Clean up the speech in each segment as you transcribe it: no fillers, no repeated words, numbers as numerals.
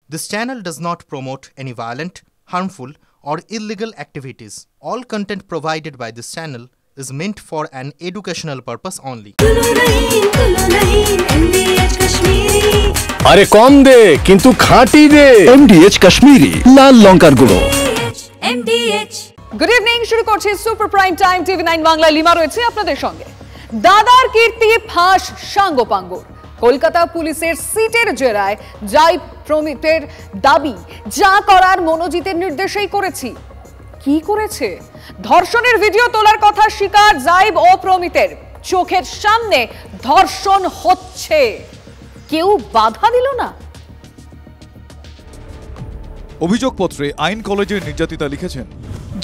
This channel does not promote any violent, harmful, or illegal activities. All content provided by this channel is meant for an educational purpose only. আরে কম দে কিন্তু খাঁটি দে MDH Kashmiri লাল লঙ্কার গুঁড়ো। Good evening, শুরু করছি super prime time TV9 Bangla. Lima রয়েছে আপনাদের সঙ্গে। দাদার কীর্তি ফাঁস সাঙ্গপাঙ্গর। কলকাতা পুলিশের সিটের জেরায় জাইব প্রমিতের দাবি যা করার মনোজিতের নির্দেশেই করেছি। কি করেছে? ধর্ষণের ভিডিও তোলার কথা স্বীকার জাইব ও প্রমিতের। চোখের সামনে ধর্ষণ হচ্ছে, কেউ বাধা দিল না। অভিযোগপত্রে আইন কলেজের নির্যাতিতা লিখেছেন,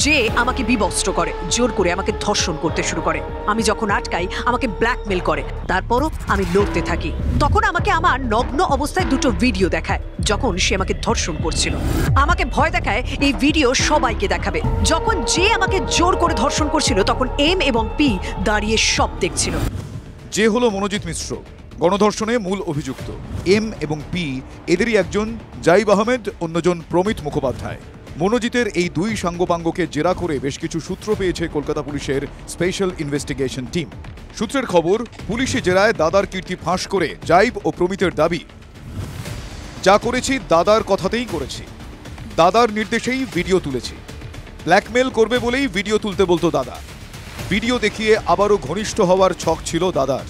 যে আমাকে বিবস্ত্র করে, জোর করে আমাকে ধর্ষণ করতে শুরু করে। আমি যখন আটকাই আমাকে ব্ল্যাকমেল করে, তারপরও আমি লড়তে থাকি। তখন আমাকে আমার নগ্ন অবস্থায় দুটো ভিডিও দেখায় যখন সে আমাকে ধর্ষণ করছিল। আমাকে ভয় দেখায় এই ভিডিও সবাইকে দেখাবে। যখন যে আমাকে জোর করে ধর্ষণ করছিল তখন এম এবং পি দাঁড়িয়ে সব দেখছিল। যে হলো মনোজিৎ মিশ্র, গণধর্ষণে মূল অভিযুক্ত। এম এবং পি এদেরই একজন জাইব আহমেদ, অন্যজন প্রমিত মুখোপাধ্যায়। মনোজিতের এই দুই সাঙ্গপাঙ্গকে জেরা করে বেশ কিছু সূত্র পেয়েছে কলকাতা পুলিশের স্পেশাল ইনভেস্টিগেশন টিম। সূত্রের খবর, পুলিশি জেরায় দাদার কীর্তি ফাঁস করে জাইব ও প্রমিতের দাবি, যা করেছি দাদার কথাতেই করেছি, দাদার নির্দেশেই ভিডিও তুলেছি। ব্ল্যাকমেল করবে বলেই ভিডিও তুলতে বলতো দাদা। ভিডিও দেখিয়ে আবারও ঘনিষ্ঠ হওয়ার ছক ছিল দাদার।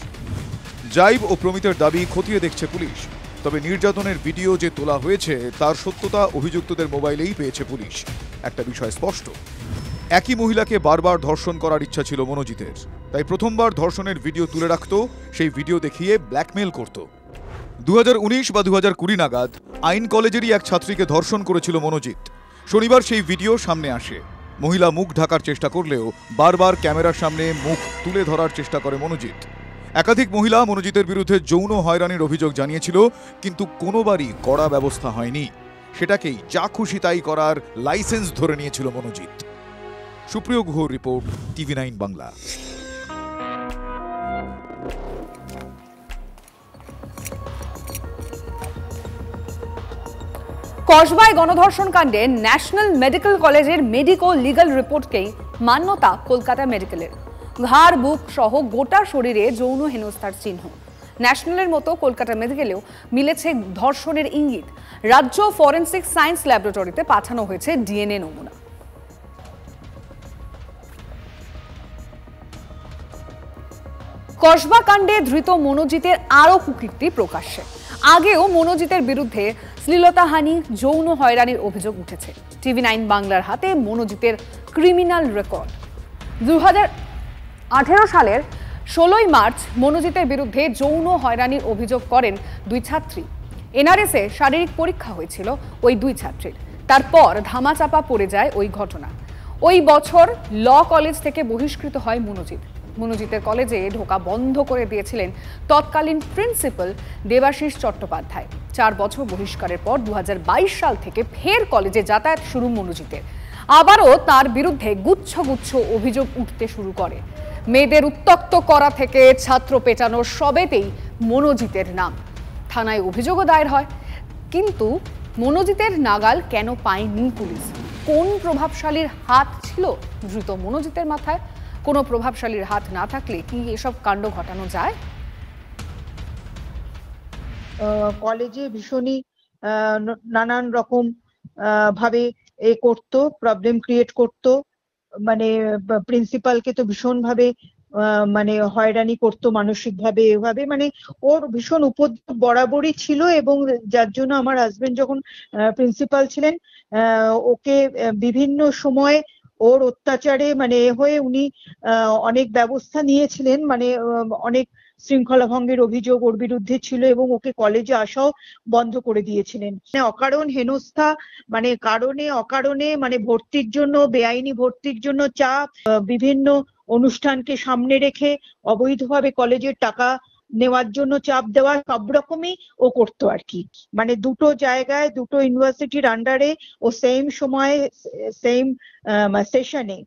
জাইব ও প্রমিতের দাবি খতিয়ে দেখছে পুলিশ। তবে নির্যাতনের ভিডিও যে তোলা হয়েছে তার সত্যতা অভিযুক্তদের মোবাইলেই পেয়েছে পুলিশ। একটা বিষয় স্পষ্ট, একই মহিলাকে বারবার ধর্ষণ করার ইচ্ছা ছিল মনোজিতের, তাই প্রথমবার ধর্ষণের ভিডিও তুলে রাখত, সেই ভিডিও দেখিয়ে ব্ল্যাকমেল করত। 2019 বা 2020 নাগাদ আইন কলেজেরই এক ছাত্রীকে ধর্ষণ করেছিল মনোজিৎ। শনিবার সেই ভিডিও সামনে আসে। মহিলা মুখ ঢাকার চেষ্টা করলেও বারবার ক্যামেরার সামনে মুখ তুলে ধরার চেষ্টা করে মনোজিৎ। একাধিক মহিলা মনোজিতের বিরুদ্ধে যৌন হয়রানির অভিযোগ জানিয়েছিল, কিন্তু কোনোবারই কড়া ব্যবস্থা হয়নি। সেটাকেই যা খুশি তাই করার লাইসেন্স ধরে নিয়েছিল মনোজিৎ। সুপ্রিয় গুহর রিপোর্ট, TV9 বাংলা। কসবায় গণধর্ষণ কাণ্ডে ন্যাশনাল মেডিকেল কলেজের মেডিকো লিগ্যাল রিপোর্টকেই মান্যতা কলকাতা মেডিকেলের। ঘাড়, বুক সহ গোটা শরীরে যৌন হেনস্থার চিহ্ন। ন্যাশনালের মতো কলকাতা মেডিকেলেও মিলেছে ধর্ষণের ইঙ্গিত। রাজ্য ফরেনসিক সায়েন্স ল্যাবরেটরিতে পাঠানো হয়েছে DNA নমুনা। কসবা কাণ্ডে ধৃত মনোজিতের আরও কুকীর্তি প্রকাশ্যে। আগেও মনোজিতের বিরুদ্ধে শ্লীলতাহানি, যৌন হয়রানির অভিযোগ উঠেছে। TV9 বাংলার হাতে মনোজিতের ক্রিমিনাল রেকর্ড। 2018 সালের 16 মার্চ মনোজিতের বিরুদ্ধে যৌন হয়রানির অভিযোগ করেন দুই ছাত্রী। NRS এ শারীরিক পরীক্ষা হয়েছিল ওই দুই ছাত্রীর। তারপর ধামাচাপা পড়ে যায় ওই ঘটনা। ওই বছর ল কলেজ থেকে বহিষ্কৃত হয় মনোজিৎ। মনোজিতের কলেজে ঢোকা বন্ধ করে দিয়েছিলেন তৎকালীন প্রিন্সিপাল দেবাশিস চট্টোপাধ্যায়। 4 বছর বহিষ্কারের পর 2022 সাল থেকে ফের কলেজে যাতায়াত শুরু মনোজিতের। আবারও তার বিরুদ্ধে গুচ্ছ গুচ্ছ অভিযোগ উঠতে শুরু করে। মেয়েদের উত্ত্যক্ত করা থেকে ছাত্র পেটানোর সবেতেই মনোজিতের নাম। থানায় অভিযোগও দায়ের হয়, কিন্তু মনোজিতের নাগাল কেন পায়নি পুলিশ? কোন প্রভাবশালীর হাত ছিল ধৃত মনোজিতের মাথায়? কোনো প্রভাবশালীর হাত না থাকলে কি এসব কাণ্ড ঘটানো যায়? কলেজে ভীষণই নানান রকম ভাবে করতো, প্রবলেম ক্রিয়েট করতো। মানে প্রিন্সিপালকে তো ভীষণ ভাবে মানে হয়রানি করতো মানসিক ভাবে, এভাবে মানে ওর ভীষণ উপদ্রব বরাবরই ছিল। এবং যার জন্য আমার হাজবেন্ড যখন প্রিন্সিপাল ছিলেন, ওকে বিভিন্ন সময় ওর অত্যাচারে মানে হয়ে উনি অনেক ব্যবস্থা নিয়েছিলেন। মানে অনেক শৃঙ্খলা ভঙ্গের অভিযোগ ওর বিরুদ্ধে ছিল এবং ওকে কলেজে আসাও বন্ধ করে দিয়েছিলেন। অকারণ হেনস্থা, মানে কারণে অকারণে, মানে ভর্তির জন্য, বেআইনি ভর্তির জন্য চাপ, বিভিন্ন অনুষ্ঠানকে সামনে রেখে অবৈধভাবে কলেজের টাকা নেওয়ার জন্য চাপ দেওয়া, সব রকমই ও করতো আর কি। মানে দুটো জায়গায়, দুটো ইউনিভার্সিটির আন্ডারে ও সেম সময়ে সেম সেশনে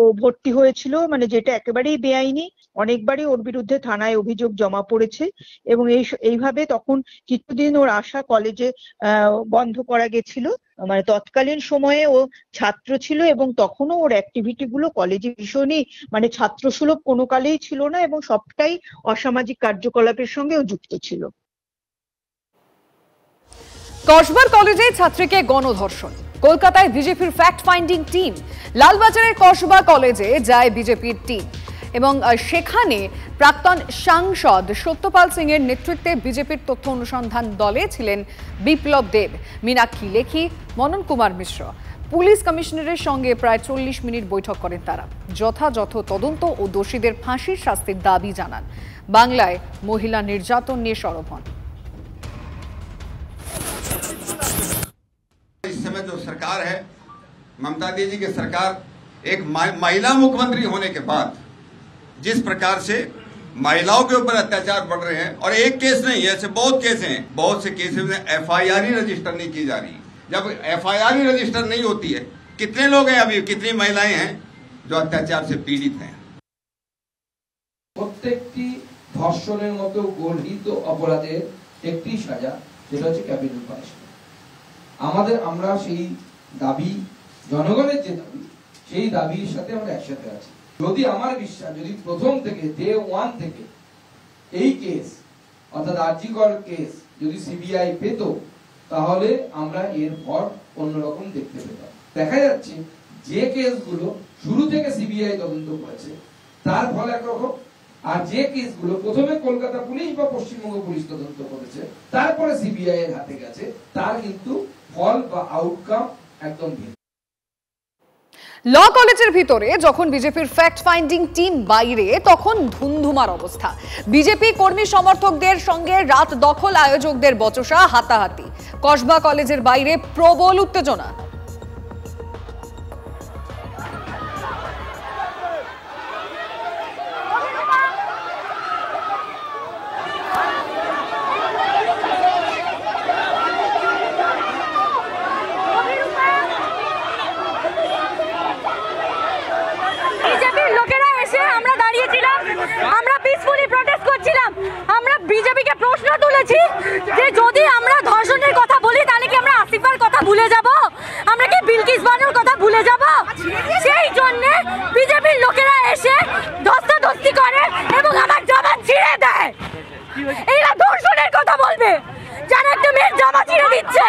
ও ভর্তি হয়েছিল, মানে যেটা একেবারেই বেআইনি। অনেকবারই ওর বিরুদ্ধে থানায় অভিযোগ জমা পড়েছে এবং এইভাবে তখন কিছুদিন ওর আসা কলেজে বন্ধ করা গেছিল। মানে তৎকালীন সময়ে ও ছাত্র ছিল এবং তখনও ওর অ্যাক্টিভিটি গুলো কলেজে ভীষণই মানে ছাত্রসুলভ কোনো কালেই ছিল না এবং সবটাই অসামাজিক কার্যকলাপের সঙ্গে ও যুক্ত ছিল। কসবার কলেজে ছাত্রীকে গণধর্ষণ, কলকাতায় বিজেপির ফ্যাক্ট ফাইন্ডিং টিম। লালবাজারের কসবা কলেজে যায় বিজেপির টিম এবং সেখানে প্রাক্তন সাংসদ সত্যপাল সিং এর নেতৃত্বে বিজেপির তথ্য অনুসন্ধান দলে ছিলেন বিপ্লব দেব, মীনাক্ষী লেখি, মনন কুমার মিশ্র। পুলিশ কমিশনারের সঙ্গে প্রায় 40 মিনিট বৈঠক করেন তারা। যথাযথ তদন্ত ও দোষীদের ফাঁসির শাস্তির দাবি জানান। বাংলায় মহিলা নির্যাতন নিয়ে সরব হন। इस समय जो सरकार है, ममता दीदी की सरकार, एक महिला मुख्यमंत्री होने के बाद जिस प्रकार से महिलाओं के ऊपर अत्याचार बढ़ रहे हैं, और एक केस नहीं है, ऐसे बहुत केस हैं, बहुत से केसेस में FIR ही रजिस्टर नहीं की जा रही। जब FIR ही रजिस्टर नहीं होती है, कितने लोग हैं अभी, कितनी महिलाएं हैं जो अत्याचार से पीड़ित हैं। প্রত্যেকটি ধর্ষণের মতো গর্হিত অপরাধের একটি সাজা, যেটা হচ্ছে ক্যাপিটাল পানিশমেন্ট। আমরা সেই দাবি, জনগণের যে দাবি, সেই দাবির সাথে আমরা একসাথে আছি। যদি আমার বিশ্বাস, যদি প্রথম থেকে ডে 1 থেকে এই কেস অর্থাৎ আরজিকর কেস যদি সিবিআই পেত, তাহলে আমরা এর পর অন্যরকম দেখতে পেতাম। দেখা যাচ্ছে যে কেসগুলো শুরু থেকে সিবিআই তদন্ত করেছে তার ফল একরকম, আর যে কেসগুলো প্রথমে কলকাতা পুলিশ বা পশ্চিমবঙ্গ পুলিশ তদন্ত করেছে তারপরে সিবিআই এর হাতে গেছে, তার কিন্তু ফল বা আউটকাম একদম ভিন্ন। ল কলেজের ভিতরে যখন বিজেপির ফ্যাক্ট ফাইন্ডিং টিম বাইরে, তখন ধুমধুমার অবস্থা। বিজেপি কর্মী সমর্থকদের সঙ্গে রাত দখল আয়োজকদের বচসা, হাতাহাতি। কসবা কলেজের বাইরে প্রবল উত্তেজনা। আমরা পিসফুলি প্রটেস্ট করছিলাম। আমরা বিজেপিকে প্রশ্ন তুলেছি যে যদি আমরা ধর্ষণের কথা বলি তাহলে কি আমরা আসিফার কথা ভুলে যাব, আমরা কি বিলকিস বানুর কথা ভুলে যাব? সেই জন্য বিজেপির লোকেরা এসে ধস্তাধস্তি করে এবং আমার জামা ছিঁড়ে দেয়। এরা ধর্ষণের কথা বলবে, যারা একটা মেয়ের জামা ছিঁড়ে দিচ্ছে।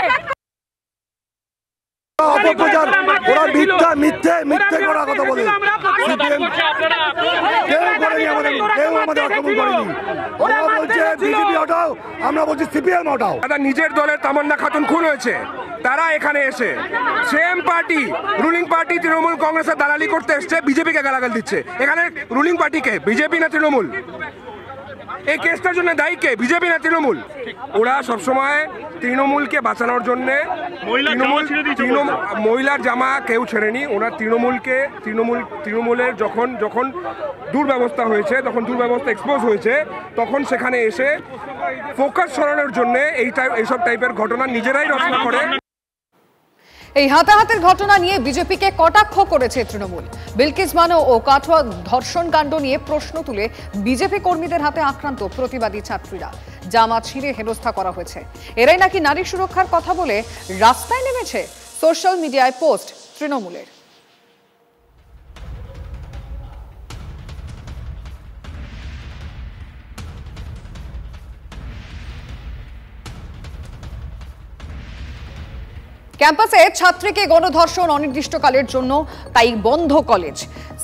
ওরা মিথ্যা মিথ্যে মিথ্যে করা কথা বলে। ওরা বলছে বিজেপি হটাও, আমরা বলছি সিপিএম হটাও। নিজের দলের তামান্না খাতুন খুন হয়েছে, তারা এখানে এসে same party, ruling party Trinamool কংগ্রেসের দালালি করতে এসছে, বিজেপিকে গালাগাল দিচ্ছে। এখানে রুলিং পার্টিকে, বিজেপি না তৃণমূল? এই কেসটার জন্য দায়ী কে, বিজেপি না তৃণমূল? ওরা সবসময় তৃণমূলকে বাঁচানোর জন্য, মহিলার জামা কেউ ছেড়েনি, ওরা তৃণমূলের যখন দুর্ব্যবস্থা হয়েছে, তখন দুর্ব্যবস্থা এক্সপোজ হয়েছে, তখন সেখানে এসে ফোকাস সরানোর জন্য এইসব টাইপের ঘটনা নিজেরাই রচনা করে। এই হাতাহাতের ঘটনা নিয়ে বিজেপিকে কটাক্ষ করেছে তৃণমূল। বিলকিস বানু ও কাঠুয়া ধর্ষণ কাণ্ড নিয়ে প্রশ্ন তুলে বিজেপি কর্মীদের হাতে আক্রান্ত প্রতিবাদী ছাত্রীরা। জামা ছিঁড়ে হেনস্থা করা হয়েছে। এরাই নাকি নারী সুরক্ষার কথা বলে রাস্তায় নেমেছে। সোশ্যাল মিডিয়ায় পোস্ট তৃণমূলের। ক্যাম্পাসে ছাত্রীকে গণধর্ষণ অনির্দিষ্টকালের জন্য, তাই বন্ধ college.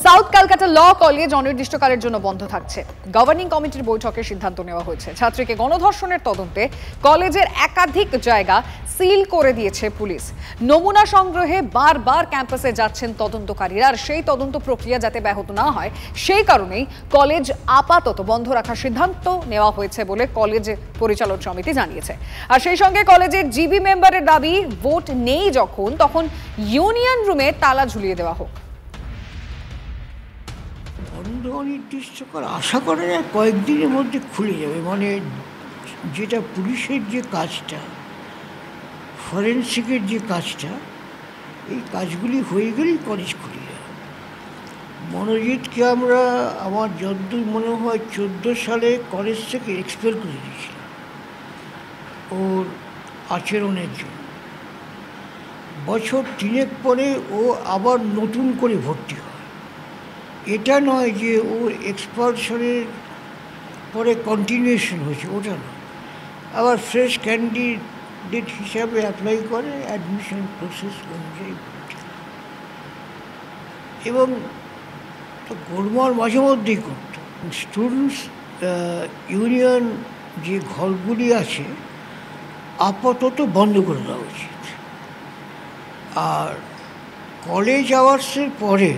South Calcutta law college অনির্দিষ্টকালের জন্য বন্ধ থাকছে। গভর্নিং কমিটির বৈঠকে সিদ্ধান্ত নেওয়া হয়েছে। ছাত্রীকে গণধর্ষণের তদন্তে কলেজের একাধিক জায়গা সিল করে দিয়েছে পুলিশ। নমুনা সংগ্রহে বারবার ক্যাম্পাসে যাচ্ছেন তদন্তকারীরা, আর সেই তদন্ত প্রক্রিয়া যাতে ব্যাহত না হয় সেই কারণেই কলেজ আপাতত বন্ধ রাখার সিদ্ধান্ত নেওয়া হয়েছে বলে কলেজ পরিচালন সমিতি জানিয়েছে। আর সেই সঙ্গে কলেজের জিবি মেম্বারের দাবি, ভোট নেই যখন, তখন ইউনিয়ন রুমে তালা ঝুলিয়ে দেওয়া হোক। বন্ধ অনির্দিষ্টকাল আশা করা যায় কয়েকদিনের মধ্যে খুলে যাবে। মানে যেটা পুলিশের যে কাজটা, ফরেন্সিকের যে কাজটা, এই কাজগুলি হয়ে গেলেই কলেজ খুলে যাবে। মনোজিৎকে আমরা আমার যতদূর মনে হয় 14 সালে কলেজ থেকে এক্সপেল করে দিয়েছিলাম ওর আচরণের জন্য। বছর 3 পরে ও আবার নতুন করে ভর্তি হয়। এটা নয় যে ওর এক্সপালশনের পরে কন্টিনিউশন হয়েছে, ওটা নয়, আবার ফ্রেশ ক্যান্ডিডেট হিসাবে অ্যাপ্লাই করে অ্যাডমিশন প্রসেস অনুযায়ী ভর্তি হয়। এবং গোলমাল মাঝে মধ্যেই করত। স্টুডেন্টস ইউনিয়ন যে ঘরগুলি আছে আপাতত বন্ধ করে দেওয়া উচিত। আর কলেজ আওয়ার্সের পরে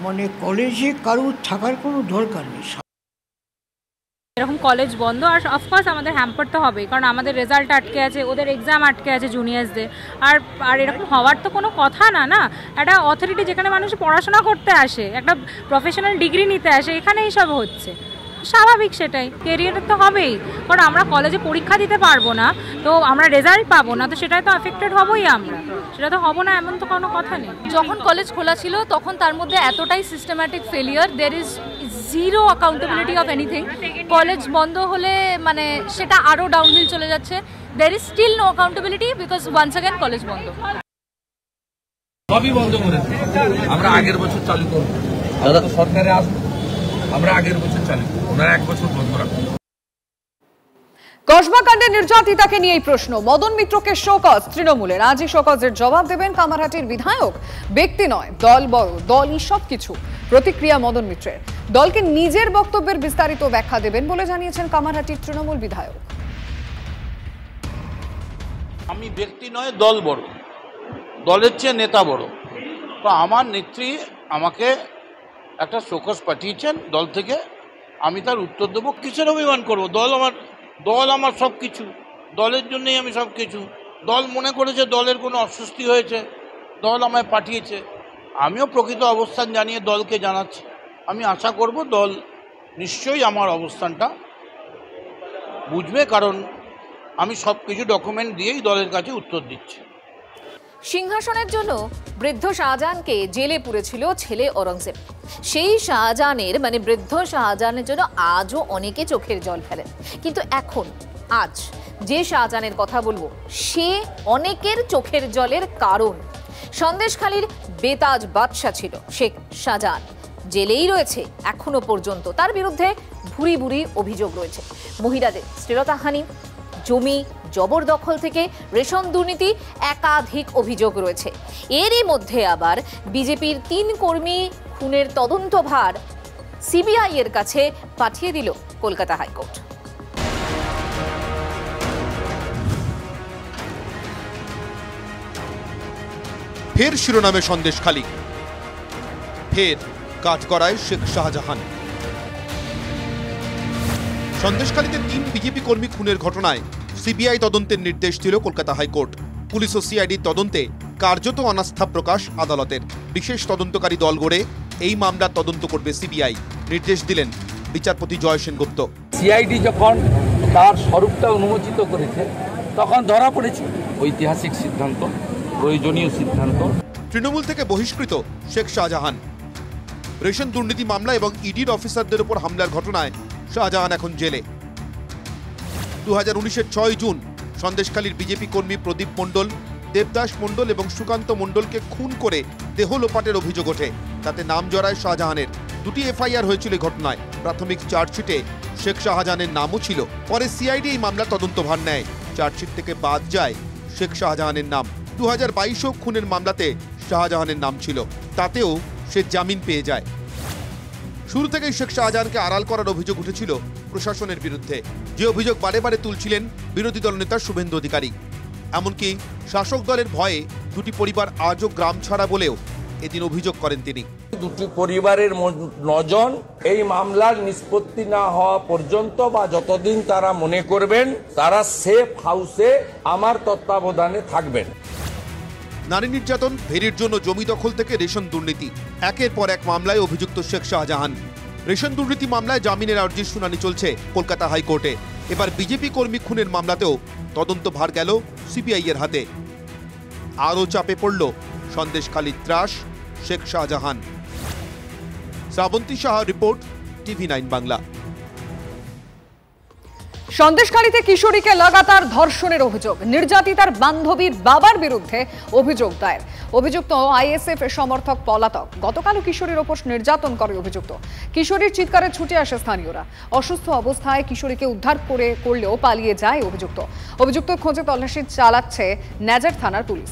মানে কলেজে কারোর থাকার কোনো দরকার নেই। এরকম কলেজ বন্ধ, আর অফকোর্স আমাদের হ্যাম্পার তো হবেই, কারণ আমাদের রেজাল্ট আটকে আছে, ওদের এক্সাম আটকে আছে জুনিয়র্সদের। আর এরকম হওয়ার তো কোনো কথা না। একটা অথরিটি যেখানে মানুষ পড়াশোনা করতে আসে, একটা প্রফেশনাল ডিগ্রি নিতে আসে, এখানে এইসব হচ্ছে স্বাভাবিক। সেটাই কেরিয়ার তো হবেই, কারণ আমরা কলেজে পরীক্ষা দিতে পারবো না, তো আমরা রেজাল্ট পাবো না, তো সেটাই তো অ্যাফেক্টেড হবই আমরা। সেটা তো হবো না এমন তো কোনো কথা নেই। যখন কলেজ খোলা ছিল তখন তার মধ্যে এতটাই systematic failure, there is zero accountability of anything. College বন্ধ হলে মানে সেটা আরও ডাউনহিল চলে যাচ্ছে। There is still no accountability because once again college বন্ধ। সবই বন্ধ করেছে, আমরা আগের বছর চালু করবো, সরকারে আসবো, আমরা আগের বছর চালু করবো, ওনারা 1 বছর বন্ধ রাখবো। কসবা কাণ্ডে নির্যাতিতাকে নিয়েই প্রশ্ন, মদন মিত্রকে শোকজ তৃণমূলের। আজই শোকজের জবাব দেবেন কামারহাটির বিধায়ক। ব্যক্তি নয়, দল বড়, দলই সবকিছু। প্রতিক্রিয়া মদন মিত্রের। দলকে নিজের বক্তব্যের বিস্তারিত ব্যাখ্যা দেবেন বলে জানিয়েছেন কামারহাটির তৃণমূল বিধায়ক। আমি ব্যক্তি নয়, দল বড়, দলের চেয়ে নেতা বড়। তো আমার নেত্রী আমাকে একটা শোকজ পাঠিয়েছেন দল থেকে, আমি তার উত্তর দেবো। কিসের অভিমান করবো? দল আমার সব কিছু, দলের জন্যই আমি সব কিছু। দল মনে করেছে দলের কোনো অস্বস্তি হয়েছে, দল আমায় পাঠিয়েছে, আমিও প্রকৃত অবস্থান জানিয়ে দলকে জানাচ্ছি। আমি আশা করব দল নিশ্চয়ই আমার অবস্থানটা বুঝবে, কারণ আমি সব কিছু ডকুমেন্ট দিয়েই দলের কাছে উত্তর দিচ্ছি। সিংহাসনের জন্য বৃদ্ধ শাহজাহানকে জেলে পুরেছিল ছেলে ঔরঙ্গজেব। সেই শাহজাহানের মানে বৃদ্ধ শাহজাহানের জন্য আজও অনেকে চোখের জল ফেলেন। কিন্তু আজ যে শাহজাহানের কথা বলবো সে অনেকের চোখের জলের কারণ। সন্দেশখালীর বেতাজ বাদশা ছিল শেখ শাহজাহান, জেলেই রয়েছে এখনো পর্যন্ত। তার বিরুদ্ধে ভুরি ভুরি অভিযোগ রয়েছে। মহিলাদের শ্লীলতাহানি, জমি জবরদখল থেকে রেশন দুর্নীতি, একাধিক অভিযোগ রয়েছে। এরই মধ্যে আবার বিজেপির 3 কর্মী খুনের তদন্তভার সিবিআই এর কাছে পাঠিয়ে দিল কলকাতা হাইকোর্ট। ফের শিরোনামে সন্দেশখালী, ফের কাঠগড়ায় শেখ শাহজাহান। সন্দেশখালীতে 3 বিজেপি কর্মী খুনের ঘটনায় সিবিআই তদন্তের নির্দেশ দিল কলকাতা হাইকোর্ট। পুলিশ ও সিআইডির তদন্তে কার্যত অনাস্থা প্রকাশ আদালতের। বিশেষ তদন্তকারী দল গড়ে এই মামলার তদন্ত করবে সিবিআই, নির্দেশ দিলেন বিচারপতি জয় সেনগুপ্ত। সিআইডি যখন তার স্বরূপটা উন্মোচিত করেছে তখন ধরা পড়েছে ঐতিহাসিক সিদ্ধান্ত, প্রয়োজনীয় সিদ্ধান্ত। তৃণমূল থেকে বহিষ্কৃত শেখ শাহজাহান। রেশন দুর্নীতি মামলা এবং ইডির অফিসারদের উপর হামলার ঘটনায় শাহজাহান এখন জেলে। 2019-এর 6 জুন সন্দেশখালীর বিজেপি কর্মী প্রদীপ মণ্ডল, দেবদাস মণ্ডল এবং সুকান্ত মণ্ডলকে খুন করে দেহ লোপাটের অভিযোগ ওঠে। তাতে নাম জড়ায় শাহজাহানের। 2টি এফআইআর হয়েছিল এই ঘটনায়। প্রাথমিক চার্জশিটে শেখ শাহজাহানের নামও ছিল। পরে সিআইডি এই মামলার তদন্তভার নেয়। চার্জশিট থেকে বাদ যায় শেখ শাহজাহানের নাম। 2022 খুনের মামলাতে শাহজাহানের নাম ছিল, তাতেও সে জামিন পেয়ে যায়। শুরু থেকেই শেখ শাহজাহানকে আড়াল করার অভিযোগ উঠেছিল প্রশাসনের বিরুদ্ধে, যে অভিযোগ বারে বারে তুলছিলেন বিরোধী দলনেতা শুভেন্দু অধিকারী। এমনকি শাসক দলের ভয়ে 2টি পরিবার আজও গ্রাম ছাড়া বলেও এদিন অভিযোগ করেন তিনি। 2টি পরিবারের 9 জন এই মামলার নিষ্পত্তি না হওয়া পর্যন্ত বা যতদিন তারা মনে করবেন তারা সেফ হাউসে আমার তত্ত্বাবধানে থাকবেন। নারী নির্যাতন, ভেরির জন্য জমি দখল থেকে রেশন দুর্নীতি, একের পর এক মামলায় অভিযুক্ত শেখ শাহজাহান। রেশন দুর্নীতি মামলায় জামিনের আর্জির শুনানি চলছে কলকাতা হাইকোর্টে। এবার বিজেপি কর্মী খুনের মামলাতেও তদন্ত ভার গেল সিবিআই এর হাতে। আরও চাপে পড়ল সন্দেশখালীর ত্রাস, শেখ শাহজাহান। Shrabanti Saha report, TV9 Bangla. সন্দেশখালীতে কিশোরীকে লাগাতার ধর্ষণের অভিযোগ, নির্যাতিতার বান্ধবীর বাবার বিরুদ্ধে অভিযোগ দায়ের। অভিযুক্ত আইএসএফ সমর্থক পলাতক। গতকালও কিশোরীর ওপর নির্যাতন করে অভিযুক্ত। কিশোরীর চিৎকারে ছুটে আসে স্থানীয়রা। অসুস্থ অবস্থায় কিশোরীকে উদ্ধার করলেও পালিয়ে যায় অভিযুক্ত। অভিযুক্ত খোঁজে তল্লাশি চালাচ্ছে ন্যাজার থানার পুলিশ।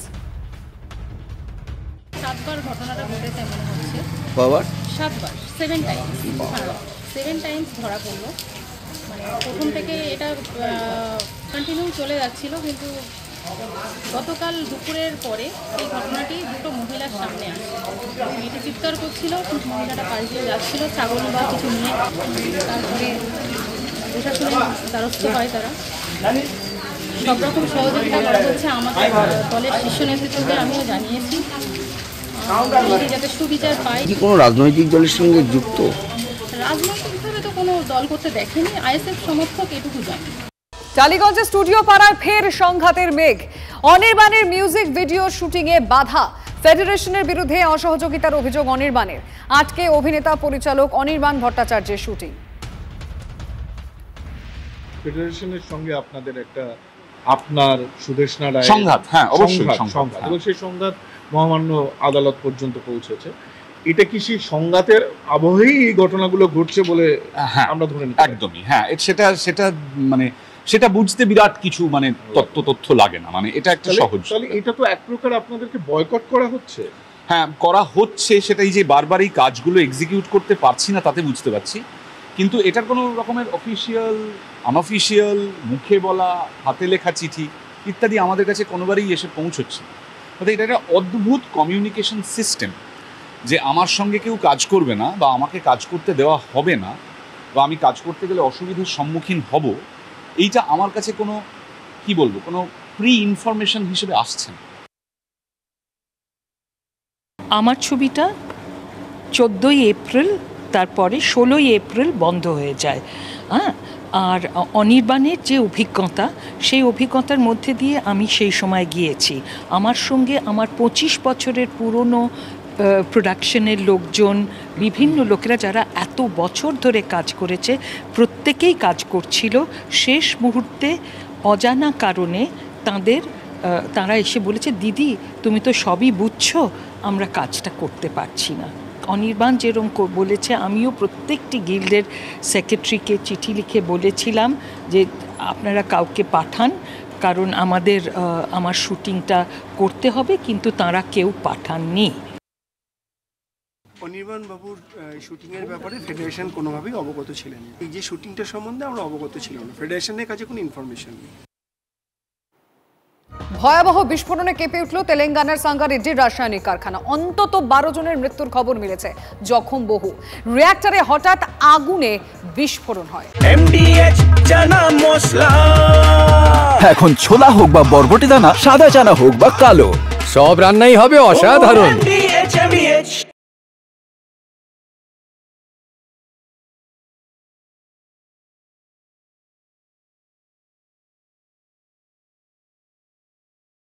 7 বার ঘটনাটা ঘটেছে মনে হচ্ছে। বাবার 7 বার, 7 টাইমস ধরা পড়লো। মানে প্রথম থেকে এটা কন্টিনিউ চলে যাচ্ছিল, কিন্তু গতকাল দুপুরের পরে এই ঘটনাটি দুটো মহিলার সামনে আসে। মেয়েটি চিৎকার করছিল, মহিলাটা পাল্টিয়ে যাচ্ছিল ছাগল বা কিছু নিয়ে। তারপরে প্রশাসনের দ্বারস্থ হয় তারা। সব রকম সহযোগিতা করা হচ্ছে আমাদের দলের শীর্ষ নেতৃত্বকে, আমিও জানিয়েছি যাতে সুবিচার পায়। কি কোনো রাজনৈতিক দলের সঙ্গে যুক্ত? রাজনৈতিকভাবে তো কোনো দল করতে দেখেনি, আইএসএফ সমর্থক এটুকু জানি। টালিগঞ্জে স্টুডিও পাড়ায় ফের সংঘাতের মেঘ। অনির্বাণের মিউজিক ভিডিও শুটিংয়ে বাধা। ফেডারেশনের বিরুদ্ধে অসহযোগিতার অভিযোগ অনির্বাণের। আটকে অভিনেতা পরিচালক অনির্বাণ ভট্টাচার্যের শুটিং। ফেডারেশনের সঙ্গে আপনাদের একটা আপনার সুদেষ্ণা রায় সংঘাত, হ্যাঁ অবশ্যই সংঘাত, এবং সেই সংঘাত মহামান্য আদালত পর্যন্ত পৌঁছেছে। এটা কি সেই সংঘাতের আবহেই এই ঘটনাগুলো ঘটছে বলে আমরা ধরে নিই? একদমই হ্যাঁ, সেটা মানে সেটা বুঝতে বিরাট কিছু মানে তথ্য লাগে না, মানে এটা একটা সহজ। তাহলে এটা তো এক প্রকার আপনাদেরকে বয়কট করা হচ্ছে। হ্যাঁ করা হচ্ছে, সেটাই যে বারবার এই কাজগুলো এক্সিকিউট করতে পারছি না তাতে বুঝতে পারছি। কিন্তু এটার কোনো রকমের অফিসিয়াল আনঅফিসিয়াল মুখে বলা হাতে লেখা চিঠি ইত্যাদি আমাদের কাছে কোনোবারই এসে পৌঁছচ্ছে। অর্থাৎ এটা একটা অদ্ভুত কমিউনিকেশন সিস্টেম যে আমার সঙ্গে কেউ কাজ করবে না বা আমাকে কাজ করতে দেওয়া হবে না বা আমি কাজ করতে গেলে অসুবিধার সম্মুখীন হব, এইটা আমার কাছে কোনো কি বলবো কোনো প্রি ইনফরমেশন হিসেবে আসছে না। আমার ছবিটা 14ই এপ্রিল, তারপরে 16ই এপ্রিল বন্ধ হয়ে যায়। হ্যাঁ, আর অনির্বাণের যে অভিজ্ঞতা, সেই অভিজ্ঞতার মধ্যে দিয়ে আমি সেই সময় গিয়েছি। আমার সঙ্গে আমার 25 বছরের পুরনো প্রোডাকশনের লোকজন, বিভিন্ন লোকেরা যারা এত বছর ধরে কাজ করেছে, প্রত্যেকেই কাজ করছিল। শেষ মুহূর্তে অজানা কারণে তারা এসে বলেছে, দিদি তুমি তো সবই বুঝছো, আমরা কাজটা করতে পারছি না। অনির্বাণ যেরকম বলেছে, আমিও প্রত্যেকটি গিল্ডের সেক্রেটারিকে চিঠি লিখে বলেছিলাম যে আপনারা কাউকে পাঠান, কারণ আমার শুটিংটা করতে হবে, কিন্তু তারা কেউ পাঠাননি। অনির্বাণ বাবুর শুটিংয়ের ব্যাপারে ফেডারেশন কোনোভাবেই অবগত ছিলেন। এই যে শুটিংটা সম্বন্ধে আমরা অবগত ছিলাম না, ফেডারেশনের কাছে কোনো ইনফরমেশন নেই। ভয়াবহ বিস্ফোরণে কেঁপে উঠল তেলেঙ্গানার সাঙ্গারেড্ডির রাসায়নিক কারখানা। অন্তত 12 জনের মৃত্যুর খবর মিলেছে, জখম বহু। রিঅ্যাক্টরে হঠাৎ আগুনে বিস্ফোরণ হয়। MDH চানা মশলা, এখন ছোলা হোক বা বরবটি দানা, সাদা চানা হোক বা কালো, সব রান্নাই হবে অসাধারণ।